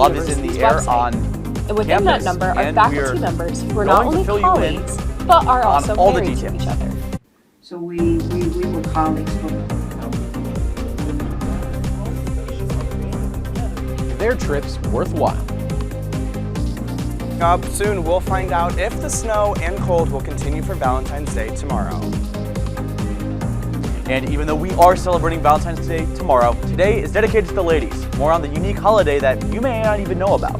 Love is in the air website. on And within that campus, number are and faculty we're members who are not going to only fill you in colleagues, but are also all the married to details. each other. So we were colleagues for Their trips worthwhile. Up soon, we'll find out if the snow and cold will continue for Valentine's Day tomorrow. And even though we are celebrating Valentine's Day tomorrow, today is dedicated to the ladies. More on the unique holiday that you may not even know about.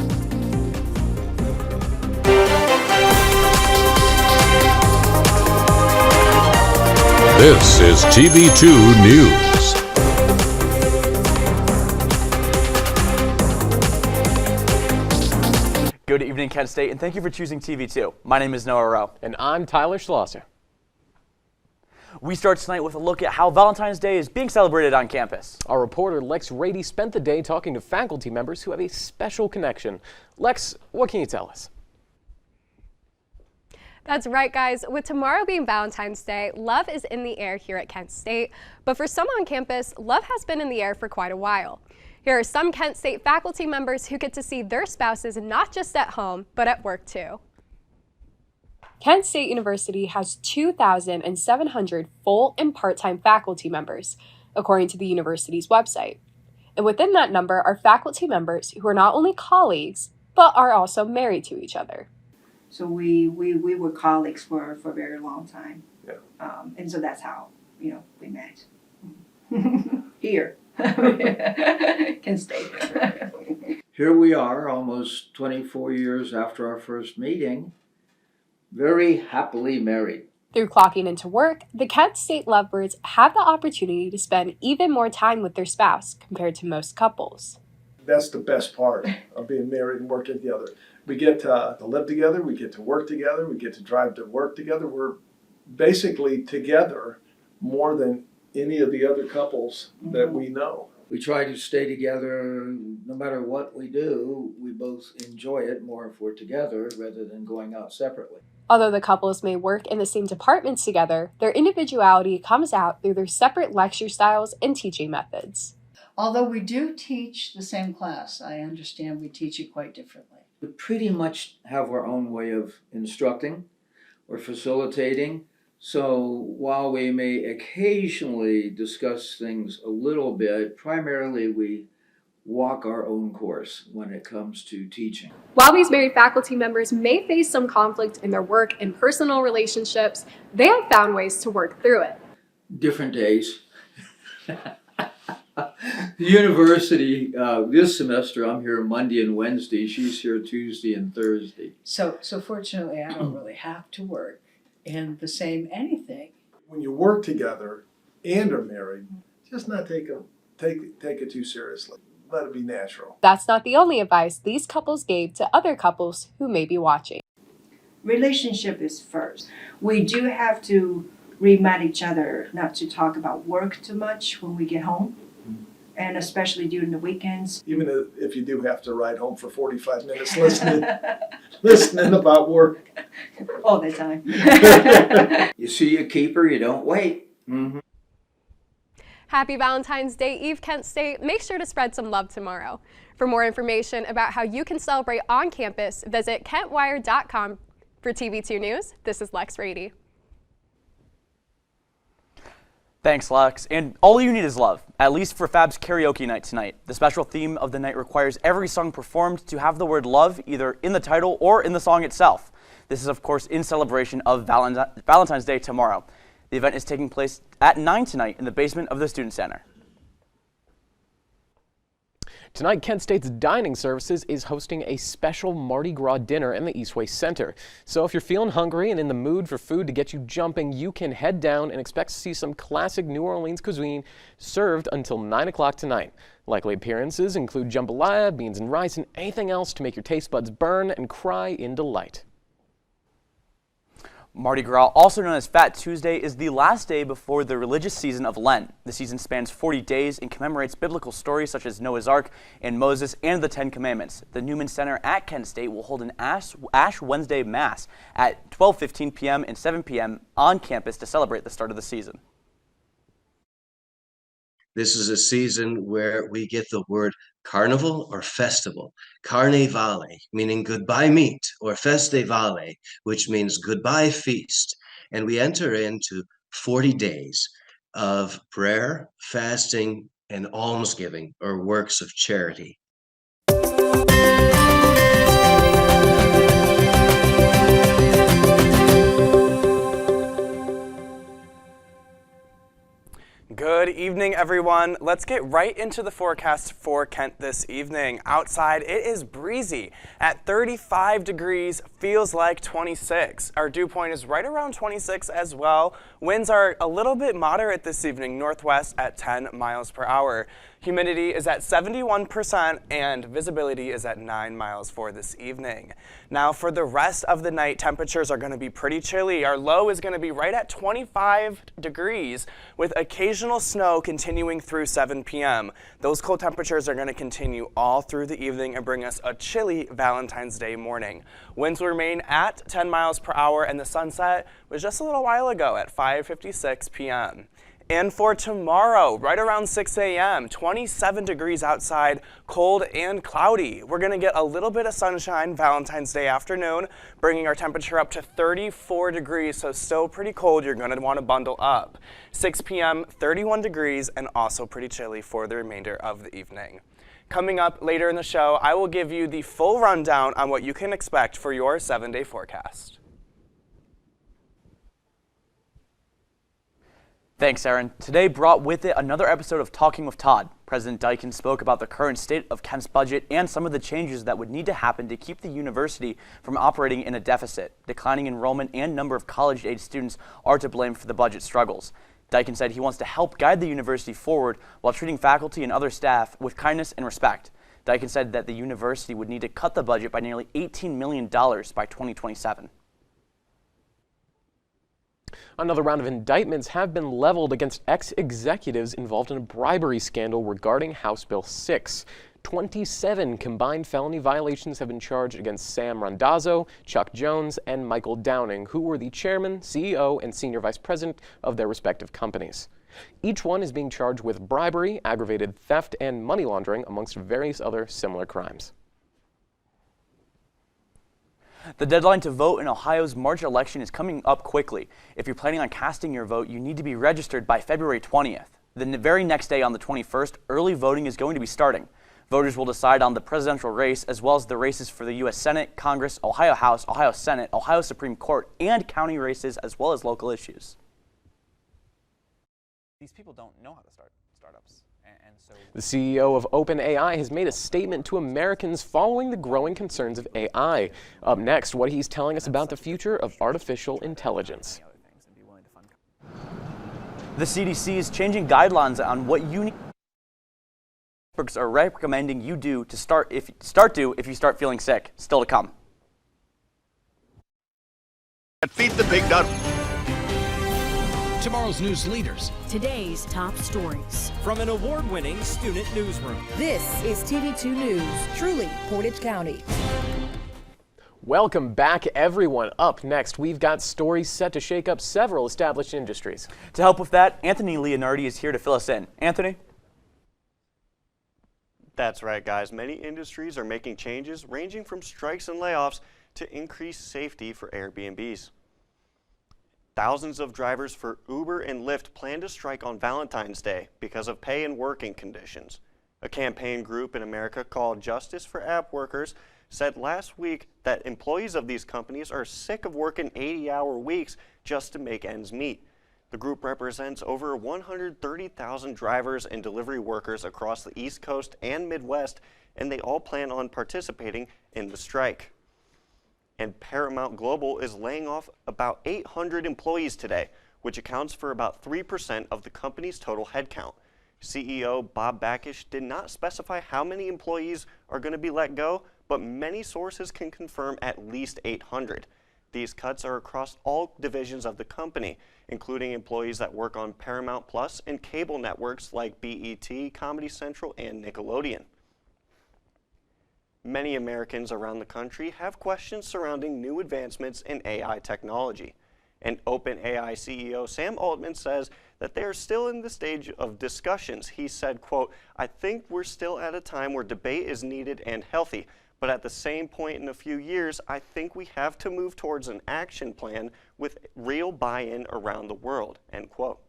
This is TV2 News. Good evening, Kent State, and thank you for choosing TV2. My name is Noah Rowe. And I'm Tyler Schlosser. We start tonight with a look at how Valentine's Day is being celebrated on campus. Our reporter Lex Radde spent the day talking to faculty members who have a special connection. Lex, what can you tell us? That's right, guys. With tomorrow being Valentine's Day, love is in the air here at Kent State. But for some on campus, love has been in the air for quite a while. Here are some Kent State faculty members who get to see their spouses not just at home, but at work too. Kent State University has 2,700 full and part-time faculty members, according to the university's website. And within that number are faculty members who are not only colleagues, but are also married to each other. So we were colleagues for a very long time. Yeah. And so that's how, we met. Here. Can stay. Here we are, almost 24 years after our first meeting, very happily married. Through clocking into work, the Kent State lovebirds have the opportunity to spend even more time with their spouse compared to most couples. That's the best part of being married and working together. We get to live together, we get to work together, we get to drive to work together. We're basically together more than any of the other couples that we know. We try to stay together no matter what we do. We both enjoy it more if we're together rather than going out separately. Although the couples may work in the same departments together, their individuality comes out through their separate lecture styles and teaching methods. Although we do teach the same class, I understand we teach it quite differently. We pretty much have our own way of instructing or facilitating. So while we may occasionally discuss things a little bit, primarily we walk our own course when it comes to teaching. While these married faculty members may face some conflict in their work and personal relationships, they have found ways to work through it. Different days. The university, this semester, I'm here Monday and Wednesday. She's here Tuesday and Thursday. So fortunately, I don't really have to work in the same anything. When you work together and are married, just not take it too seriously. Let it be natural. That's not the only advice these couples gave to other couples who may be watching. Relationship is first. We do have to remind each other not to talk about work too much when we get home. And especially during the weekends. Even if you do have to ride home for 45 minutes listening about work. All the time. You see a keeper, you don't wait. Mm-hmm. Happy Valentine's Day Eve, Kent State. Make sure to spread some love tomorrow. For more information about how you can celebrate on campus, visit kentwire.com. For TV2 News, this is Lex Radde. Thanks, Lex. And all you need is love, at least for Fab's karaoke night tonight. The special theme of the night requires every song performed to have the word love either in the title or in the song itself. This is, of course, in celebration of Valentine's Day tomorrow. The event is taking place at 9 tonight in the basement of the Student Center. Tonight, Kent State's Dining Services is hosting a special Mardi Gras dinner in the Eastway Center. So if you're feeling hungry and in the mood for food to get you jumping, you can head down and expect to see some classic New Orleans cuisine served until 9 o'clock tonight. Likely appearances include jambalaya, beans and rice, and anything else to make your taste buds burn and cry in delight. Mardi Gras, also known as Fat Tuesday, is the last day before the religious season of Lent. The season spans 40 days and commemorates biblical stories such as Noah's Ark and Moses and the Ten Commandments. The Newman Center at Kent State will hold an Ash Wednesday Mass at 12:15 p.m. and 7 p.m. on campus to celebrate the start of the season. This is a season where we get the word carnival or festival. Carnevale, meaning goodbye meat, or festivale, which means goodbye feast. And we enter into 40 days of prayer, fasting, and almsgiving, or works of charity. Good evening, everyone. Let's get right into the forecast for Kent this evening. Outside, it is breezy at 35 degrees, feels like 26. Our dew point is right around 26 as well. Winds are a little bit moderate this evening, northwest at 10 miles per hour. Humidity is at 71% and visibility is at 9 miles for this evening. Now for the rest of the night, temperatures are going to be pretty chilly. Our low is going to be right at 25 degrees with occasional snow continuing through 7 p.m. Those cold temperatures are going to continue all through the evening and bring us a chilly Valentine's Day morning. Winds will remain at 10 miles per hour and the sunset was just a little while ago at 5:56 p.m. And for tomorrow, right around 6 a.m., 27 degrees outside, cold and cloudy. We're going to get a little bit of sunshine Valentine's Day afternoon, bringing our temperature up to 34 degrees, so still pretty cold. You're going to want to bundle up. 6 p.m., 31 degrees, and also pretty chilly for the remainder of the evening. Coming up later in the show, I will give you the full rundown on what you can expect for your 7-day forecast. Thanks, Aaron. Today brought with it another episode of Talking with Todd. President Dykens spoke about the current state of Kent's budget and some of the changes that would need to happen to keep the university from operating in a deficit. Declining enrollment and number of college-age students are to blame for the budget struggles. Dykens said he wants to help guide the university forward while treating faculty and other staff with kindness and respect. Dykens said that the university would need to cut the budget by nearly $18 million by 2027. Another round of indictments have been leveled against ex-executives involved in a bribery scandal regarding House Bill 6. 27 combined felony violations have been charged against Sam Randazzo, Chuck Jones, and Michael Downing, who were the chairman, CEO, and senior vice president of their respective companies. Each one is being charged with bribery, aggravated theft, and money laundering, amongst various other similar crimes. The deadline to vote in Ohio's March election is coming up quickly. If you're planning on casting your vote, you need to be registered by February 20th. The very next day on the 21st, early voting is going to be starting. Voters will decide on the presidential race as well as the races for the U.S. Senate, Congress, Ohio House, Ohio Senate, Ohio Supreme Court, and county races as well as local issues. These people don't know how to start startups. The CEO of OpenAI has made a statement to Americans following the growing concerns of AI. Up next, what he's telling us about the future of artificial intelligence. The CDC is changing guidelines on what experts are recommending you do to if you start feeling sick. Still to come. Feed the Pig. Tomorrow's news leaders. Today's top stories. From an award-winning student newsroom. This is TV2 News, truly Portage County. Welcome back, everyone. Up next, we've got stories set to shake up several established industries. To help with that, Anthony Leonardi is here to fill us in. Anthony? That's right, guys. Many industries are making changes ranging from strikes and layoffs to increase safety for Airbnbs. Thousands of drivers for Uber and Lyft plan to strike on Valentine's Day because of pay and working conditions. A campaign group in America called Justice for App Workers said last week that employees of these companies are sick of working 80-hour weeks just to make ends meet. The group represents over 130,000 drivers and delivery workers across the East Coast and Midwest, and they all plan on participating in the strike. And Paramount Global is laying off about 800 employees today, which accounts for about 3% of the company's total headcount. CEO Bob Bakish did not specify how many employees are going to be let go, but many sources can confirm at least 800. These cuts are across all divisions of the company, including employees that work on Paramount Plus and cable networks like BET, Comedy Central, and Nickelodeon. Many Americans around the country have questions surrounding new advancements in AI technology. And OpenAI CEO Sam Altman says that they are still in the stage of discussions. He said, quote, "I think we're still at a time where debate is needed and healthy, but at the same point in a few years, I think we have to move towards an action plan with real buy-in around the world," end quote.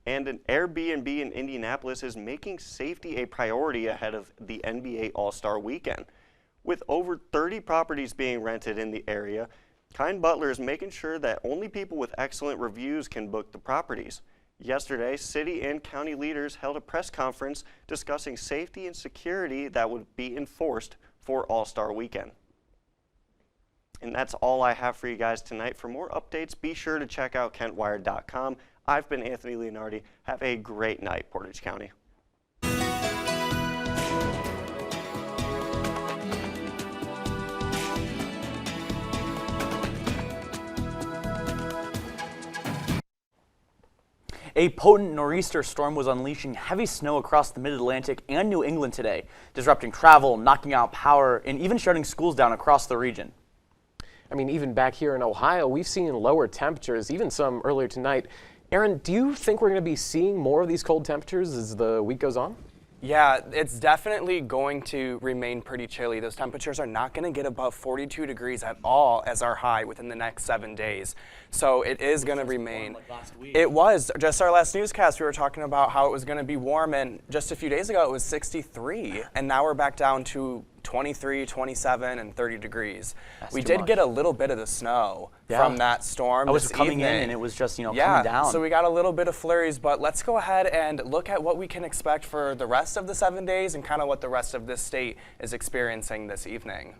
And an Airbnb in Indianapolis is making safety a priority ahead of the NBA All-Star Weekend. With over 30 properties being rented in the area, Kind Butler is making sure that only people with excellent reviews can book the properties. Yesterday, city and county leaders held a press conference discussing safety and security that would be enforced for All-Star Weekend. And that's all I have for you guys tonight. For more updates, be sure to check out KentWire.com. I've been Anthony Leonardi. Have a great night, Portage County. A potent nor'easter storm was unleashing heavy snow across the mid-Atlantic and New England today, disrupting travel, knocking out power, and even shutting schools down across the region. I mean, even back here in Ohio, we've seen lower temperatures, even some earlier tonight. Aaron, do you think we're going to be seeing more of these cold temperatures as the week goes on? Yeah, it's definitely going to remain pretty chilly. Those temperatures are not going to get above 42 degrees at all as our high within the next 7 days. So it is going to remain. It was just our last newscast. We were talking about how it was going to be warm, and just a few days ago it was 63, and now we're back down to 23, 27, and 30 degrees. We did get a little bit of the snow from that storm. I was coming in and it was just, coming down. So we got a little bit of flurries, but let's go ahead and look at what we can expect for the rest of the 7 days and kind of what the rest of this state is experiencing this evening.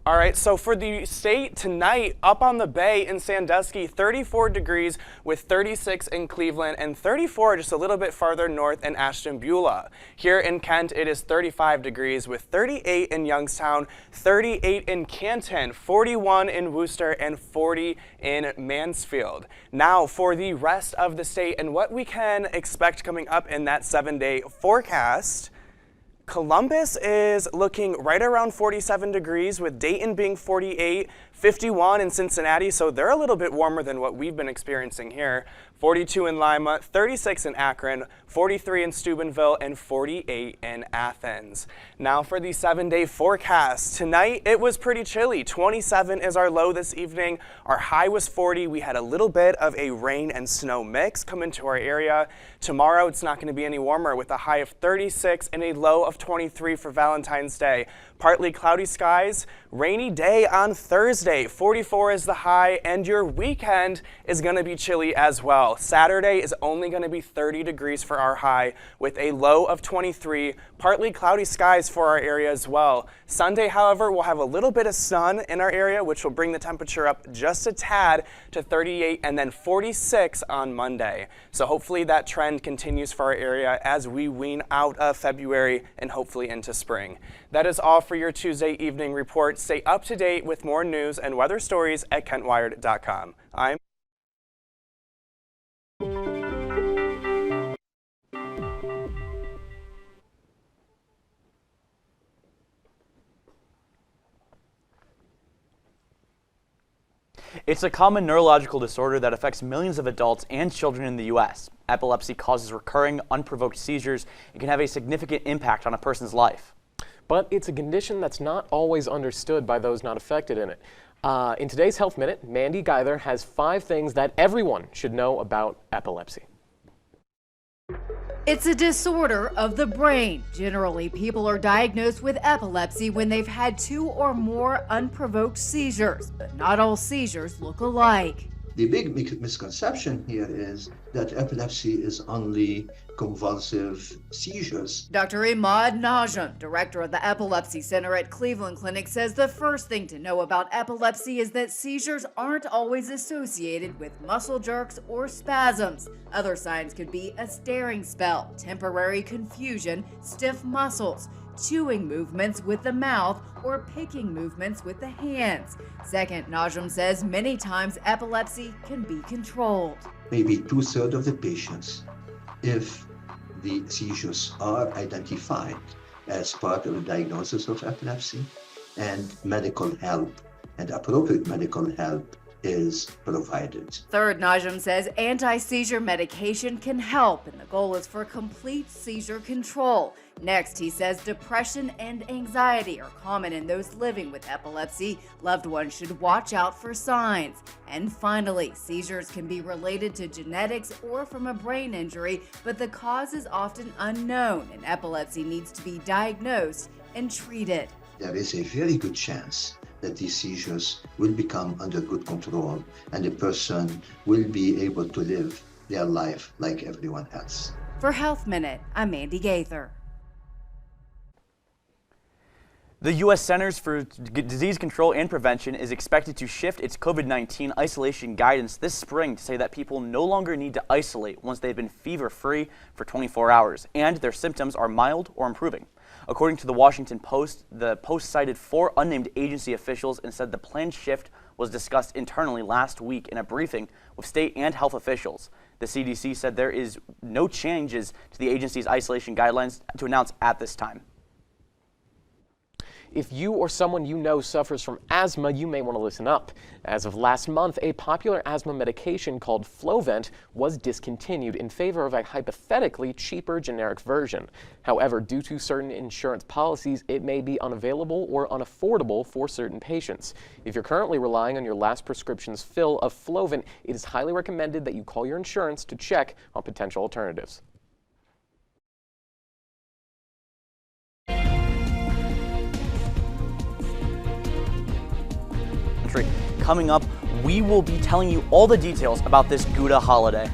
All right, so for the state tonight, up on the bay in Sandusky, 34 degrees with 36 in Cleveland and 34 just a little bit farther north in Ashtabula. Here in Kent, it is 35 degrees with 38 in Youngstown, 38 in Canton, 41 in Worcester, and 40 in Mansfield. Now for the rest of the state and what we can expect coming up in that 7-day forecast. Columbus is looking right around 47 degrees with Dayton being 48, 51 in Cincinnati, so they're a little bit warmer than what we've been experiencing here. 42 in Lima, 36 in Akron, 43 in Steubenville, and 48 in Athens. Now for the 7-day forecast. Tonight it was pretty chilly. 27 is our low this evening. Our high was 40. We had a little bit of a rain and snow mix come into our area. Tomorrow it's not going to be any warmer with a high of 36 and a low of 23 for Valentine's Day. Partly cloudy skies, rainy day on Thursday. 44 is the high, and your weekend is going to be chilly as well. Saturday is only going to be 30 degrees for our high with a low of 23. Partly cloudy skies for our area as well. Sunday, however, we'll have a little bit of sun in our area, which will bring the temperature up just a tad to 38 and then 46 on Monday. So hopefully that trend continues for our area as we wean out of February and hopefully into spring. That is all for your Tuesday evening report. Stay up to date with more news and weather stories at KentWired.com. I'm It's a common neurological disorder that affects millions of adults and children in the U.S. Epilepsy causes recurring, unprovoked seizures and can have a significant impact on a person's life. But it's a condition that's not always understood by those not affected in it. In today's Health Minute, Mandy Geither has 5 things that everyone should know about epilepsy. It's a disorder of the brain. Generally, people are diagnosed with epilepsy when they've had 2 or more unprovoked seizures, but not all seizures look alike. The big misconception here is that epilepsy is only convulsive seizures. Dr. Imad Najm, director of the Epilepsy Center at Cleveland Clinic, says the first thing to know about epilepsy is that seizures aren't always associated with muscle jerks or spasms. Other signs could be a staring spell, temporary confusion, stiff muscles, chewing movements with the mouth, or picking movements with the hands. Second, Najm says many times epilepsy can be controlled. Maybe 2/3 of the patients, if the seizures are identified as part of a diagnosis of epilepsy and medical help and appropriate medical help is provided. Third, Najm says anti-seizure medication can help, and the goal is for complete seizure control. Next, he says depression and anxiety are common in those living with epilepsy. Loved ones should watch out for signs. And finally, seizures can be related to genetics or from a brain injury, but the cause is often unknown, and epilepsy needs to be diagnosed and treated. There is a very good chance that these seizures will become under good control and the person will be able to live their life like everyone else. For Health Minute, I'm Mandy Gaither. The U.S. Centers for Disease Control and Prevention is expected to shift its COVID-19 isolation guidance this spring to say that people no longer need to isolate once they've been fever-free for 24 hours and their symptoms are mild or improving. According to the Washington Post, the Post cited 4 unnamed agency officials and said the planned shift was discussed internally last week in a briefing with state and health officials. The CDC said there is no changes to the agency's isolation guidelines to announce at this time. If you or someone you know suffers from asthma, you may want to listen up. As of last month, a popular asthma medication called Flovent was discontinued in favor of a hypothetically cheaper generic version. However, due to certain insurance policies, it may be unavailable or unaffordable for certain patients. If you're currently relying on your last prescription's fill of Flovent, it is highly recommended that you call your insurance to check on potential alternatives. Coming up, we will be telling you all the details about this Gouda holiday.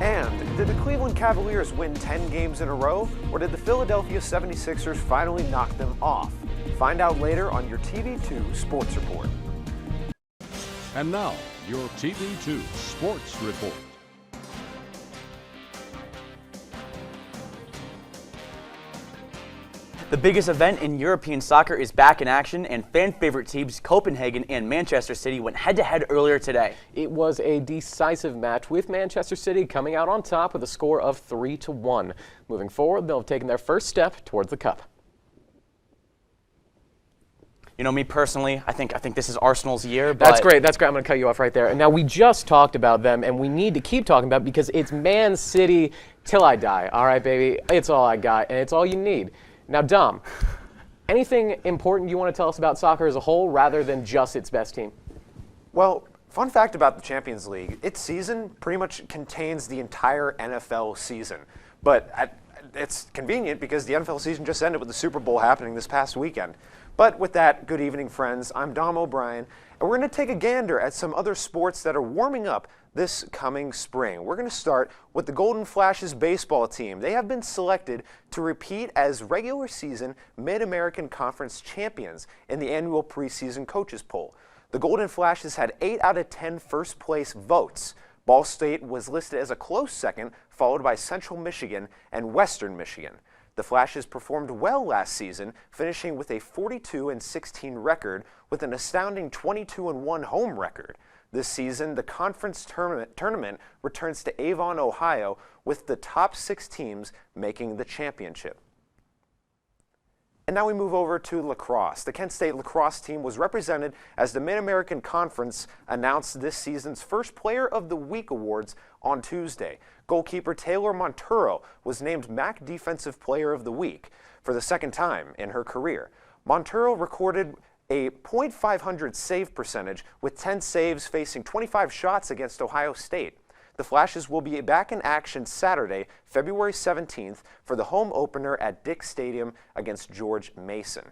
And did the Cleveland Cavaliers win 10 games in a row, or did the Philadelphia 76ers finally knock them off? Find out later on your TV2 Sports Report. And now, your TV2 Sports Report. The biggest event in European soccer is back in action, and fan-favorite teams Copenhagen and Manchester City went head-to-head earlier today. It was a decisive match, with Manchester City coming out on top with a score of 3-1. Moving forward, they'll have taken their first step towards the cup. You know, me personally, I think this is Arsenal's year. But That's great. I'm going to cut you off right there. And now we just talked about them, and we need to keep talking about it because it's Man City till I die. All right, baby. It's all I got, and it's all you need. Now, Dom, anything important you want to tell us about soccer as a whole rather than just its best team? Well, fun fact about the Champions League, its season pretty much contains the entire NFL season. But it's convenient because the NFL season just ended with the Super Bowl happening this past weekend. But with that, good evening, friends. I'm Dom O'Brien, and we're going to take a gander at some other sports that are warming up this coming spring. We're going to start with the Golden Flashes baseball team. They have been selected to repeat as regular season Mid-American Conference champions in the annual preseason coaches poll. The Golden Flashes had 8 out of 10 first place votes. Ball State was listed as a close second, followed by Central Michigan and Western Michigan. The Flashes performed well last season, finishing with a 42-16 record with an astounding 22-1 home record. This season, the conference tournament returns to Avon, Ohio, with the top 6 teams making the championship. And now we move over to lacrosse. The Kent State lacrosse team was represented as the Mid-American Conference announced this season's first Player of the Week awards on Tuesday. Goalkeeper Taylor Monturo was named MAC Defensive Player of the Week for the second time in her career. Monturo recorded a .500 save percentage with 10 saves facing 25 shots against Ohio State. The Flashes will be back in action Saturday, February 17th for the home opener at Dick Stadium against George Mason.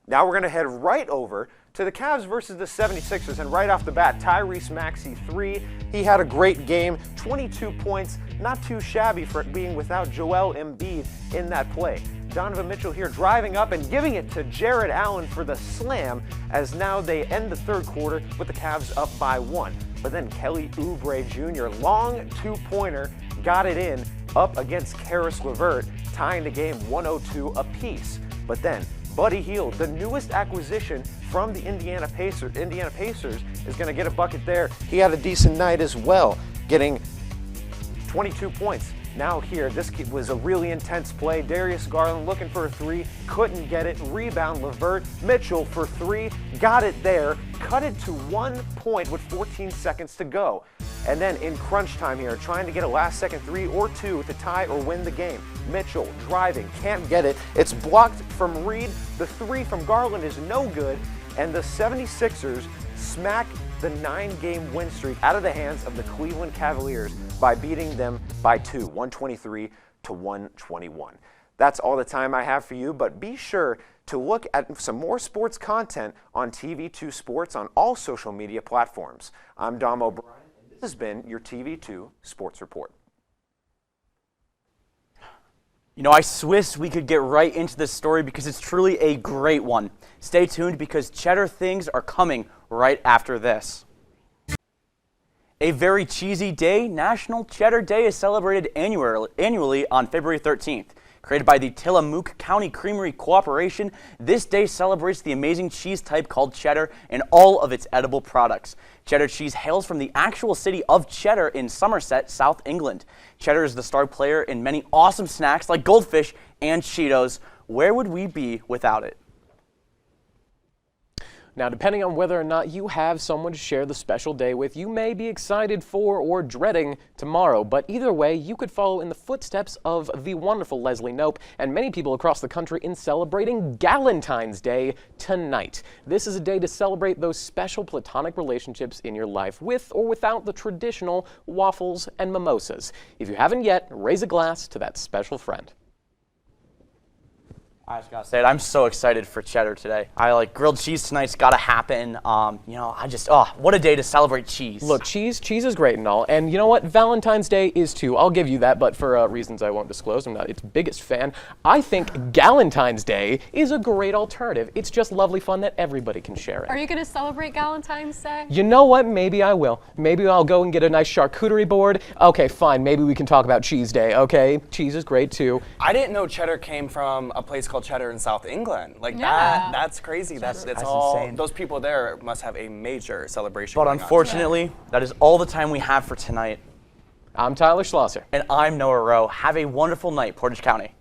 Now we're going to head right over to the Cavs versus the 76ers, and right off the bat, Tyrese Maxey 3. He had a great game, 22 points, not too shabby for it being without Joel Embiid in that play. Donovan Mitchell here driving up and giving it to Jared Allen for the slam, as now they end the third quarter with the Cavs up by 1. But then Kelly Oubre Jr., long two-pointer, got it in up against Karis LeVert, tying the game 102 apiece. But then Buddy Hield, the newest acquisition from the Indiana Pacers, is going to get a bucket there. He had a decent night as well, getting 22 points Now here, this was a really intense play. Darius Garland looking for a three, couldn't get it. Rebound, Levert. Mitchell for three, got it there. Cut it to 1 point with 14 seconds to go. And then in crunch time here, trying to get a last-second three or two to tie or win the game. Mitchell driving, can't get it. It's blocked from Reed. The three from Garland is no good. And the 76ers smack the 9-game win streak out of the hands of the Cleveland Cavaliers by beating them by 2, 123 to 121. That's all the time I have for you, but be sure to look at some more sports content on TV2 Sports on all social media platforms. I'm Dom O'Brien, and this has been your TV2 Sports Report. You know, I wish we could get right into this story because it's truly a great one. Stay tuned because cheddar things are coming right after this. A very cheesy day, National Cheddar Day is celebrated annually on February 13th. Created by the Tillamook County Creamery Corporation, this day celebrates the amazing cheese type called cheddar and all of its edible products. Cheddar cheese hails from the actual city of Cheddar in Somerset, South England. Cheddar is the star player in many awesome snacks like Goldfish and Cheetos. Where would we be without it? Now, depending on whether or not you have someone to share the special day with, you may be excited for or dreading tomorrow. But either way, you could follow in the footsteps of the wonderful Leslie Knope and many people across the country in celebrating Galentine's Day tonight. This is a day to celebrate those special platonic relationships in your life with or without the traditional waffles and mimosas. If you haven't yet, raise a glass to that special friend. I just gotta say it, I'm so excited for cheddar today. I like grilled cheese tonight's gotta happen. You know, what a day to celebrate cheese. Look, cheese is great and all, and you know what? Valentine's Day is too. I'll give you that, but for reasons I won't disclose, I'm not its biggest fan. I think Galentine's Day is a great alternative. It's just lovely fun that everybody can share it. Are you going to celebrate Galentine's Day? You know what? Maybe I will. Maybe I'll go and get a nice charcuterie board. Okay, fine. Maybe we can talk about Cheese Day. Okay, cheese is great too. I didn't know cheddar came from a place called Cheddar in South England. Like that's crazy. That's all. Insane. Those people there must have a major celebration. But unfortunately, that is all the time we have for tonight. I'm Tyler Schlosser. And I'm Noah Rowe. Have a wonderful night, Portage County.